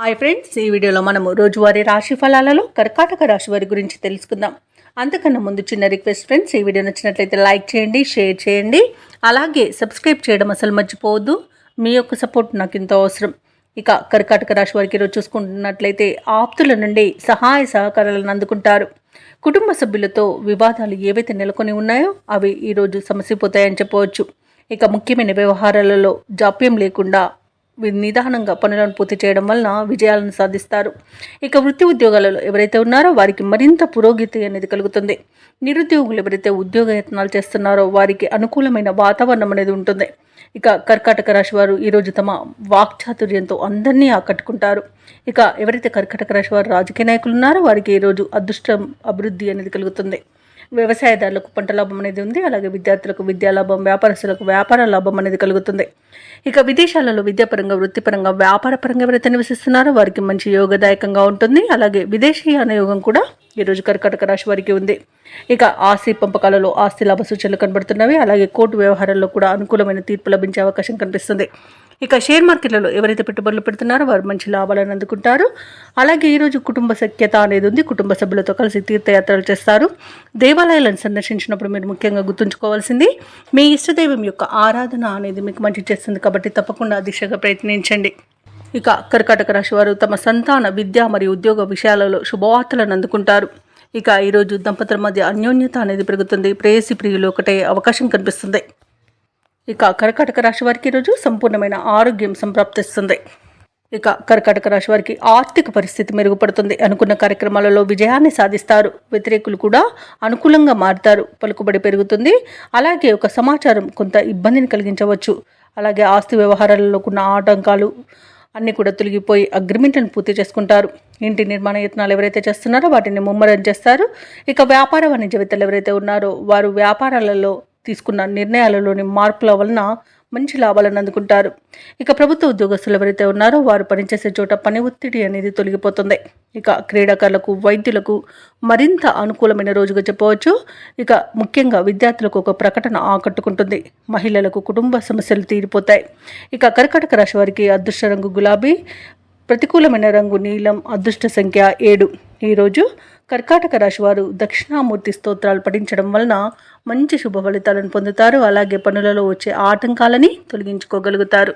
Hi friends, ఈ వీడియోలో మనము రోజువారీ రాశి ఫలాలలో కర్కాటక రాశి వారి గురించి తెలుసుకుందాం. అంతకన్నా ముందు చిన్న రిక్వెస్ట్ ఫ్రెండ్స్, ఈ వీడియో నచ్చినట్లయితే లైక్ చేయండి, షేర్ చేయండి, అలాగే సబ్స్క్రైబ్ చేయడం అసలు మర్చిపోవద్దు. మీ యొక్క సపోర్ట్ నాకు ఎంతో అవసరం. ఇక కర్కాటక రాశి వారికి ఈరోజు చూసుకుంటున్నట్లయితే ఆప్తుల నుండి సహాయ సహకారాలను అందుకుంటారు. కుటుంబ సభ్యులతో వివాదాలు ఏవైతే నెలకొని ఉన్నాయో అవి ఈరోజు సమసిపోతాయని చెప్పవచ్చు. ఇక ముఖ్యమైన వ్యవహారాలలో జాప్యం లేకుండా నిదానంగా పనులను పూర్తి చేయడం వలన విజయాలను సాధిస్తారు. ఇక వృత్తి ఉద్యోగాలలో ఎవరైతే ఉన్నారో వారికి మరింత పురోగతి అనేది కలుగుతుంది. నిరుద్యోగులు ఎవరైతే ఉద్యోగ యత్నాలు చేస్తున్నారో వారికి అనుకూలమైన వాతావరణం అనేది ఉంటుంది. ఇక కర్కాటక రాశి వారు ఈరోజు తమ వాక్చాతుర్యంతో అందరినీ ఆకట్టుకుంటారు. ఇక ఎవరైతే కర్కాటక రాశి వారు రాజకీయ నాయకులు ఉన్నారో వారికి ఈరోజు అదృష్టం అభివృద్ధి అనేది కలుగుతుంది. వ్యవసాయదారులకు పంట లాభం అనేది ఉంది. అలాగే విద్యార్థులకు విద్యాలాభం, వ్యాపారస్తులకు వ్యాపార లాభం అనేది కలుగుతుంది. ఇక విదేశాలలో విద్యాపరంగా, వృత్తిపరంగా, వ్యాపారపరంగా ఎవరైతే నివసిస్తున్నారో వారికి మంచి యోగదాయకంగా ఉంటుంది. అలాగే విదేశీయాన యోగం కూడా ఈరోజు కర్కాటక రాశి వారికి ఉంది. ఇక ఆస్తి పంపకాలలో ఆస్తి లాభ సూచనలు కనబడుతున్నవి. అలాగే కోర్టు వ్యవహారాల్లో కూడా అనుకూలమైన తీర్పు లభించే అవకాశం కనిపిస్తుంది. ఇక షేర్ మార్కెట్లలో ఎవరైతే పెట్టుబడులు పెడుతున్నారో వారు మంచి లాభాలను అందుకుంటారు. అలాగే ఈరోజు కుటుంబ సఖ్యత అనేది ఉంది. కుటుంబ సభ్యులతో కలిసి తీర్థయాత్రలు చేస్తారు. దేవాలయాలను సందర్శించినప్పుడు మీరు ముఖ్యంగా గుర్తుంచుకోవాల్సింది మీ ఇష్టదైవం యొక్క ఆరాధన అనేది మీకు మంచి చేస్తుంది. కాబట్టి తప్పకుండా దిశగా ప్రయత్నించండి. ఇక కర్కాటక రాశి వారు తమ సంతాన విద్య మరియు ఉద్యోగ విషయాలలో శుభవార్తలను అందుకుంటారు. ఇక ఈరోజు దంపతుల మధ్య అన్యోన్యత అనేది పెరుగుతుంది. ప్రేయసి ప్రియులు ఒకటే అవకాశం కనిపిస్తుంది. ఇక కర్కాటక రాశి వారికి ఈరోజు సంపూర్ణమైన ఆరోగ్యం సంప్రాప్తిస్తుంది. ఇక కర్కాటక రాశి వారికి ఆర్థిక పరిస్థితి మెరుగుపడుతుంది. అనుకున్న కార్యక్రమాలలో విజయాన్ని సాధిస్తారు. వ్యతిరేకులు కూడా అనుకూలంగా మారుతారు. పలుకుబడి పెరుగుతుంది. అలాగే ఒక సమాచారం కొంత ఇబ్బందిని కలిగించవచ్చు. అలాగే ఆస్తి వ్యవహారాలలో ఉన్న ఆటంకాలు అన్నీ కూడా తొలగిపోయి అగ్రిమెంట్లను పూర్తి చేసుకుంటారు. ఇంటి నిర్మాణ యత్నాలు ఎవరైతే చేస్తున్నారో వాటిని ముమ్మరం చేస్తారు. ఇక వ్యాపార వాణిజ్యవేత్తలు ఎవరైతే ఉన్నారో వారు వ్యాపారాలలో తీసుకున్న నిర్ణయాలలోని మార్పుల వలన మంచి లాభాలను అందుకుంటారు. ఇక ప్రభుత్వ ఉద్యోగస్తులు ఎవరైతే ఉన్నారో వారు పనిచేసే చోట పని ఒత్తిడి అనేది తొలగిపోతుంది. ఇక క్రీడాకారులకు, వైద్యులకు మరింత అనుకూలమైన రోజుగా చెప్పవచ్చు. ఇక ముఖ్యంగా విద్యార్థులకు ఒక ప్రకటన ఆకట్టుకుంటుంది. మహిళలకు కుటుంబ సమస్యలు తీరిపోతాయి. ఇక కర్కాటక రాశి వారికి అదృష్ట రంగు గులాబీ, ప్రతికూలమైన రంగు నీలం, అదృష్ట సంఖ్య 7. ఈరోజు కర్కాటక రాశి వారు దక్షిణామూర్తి స్తోత్రాలు పఠించడం వలన మంచి శుభ ఫలితాలను పొందుతారు. అలాగే పనులలో వచ్చే ఆటంకాలని తొలగించుకోగలుగుతారు.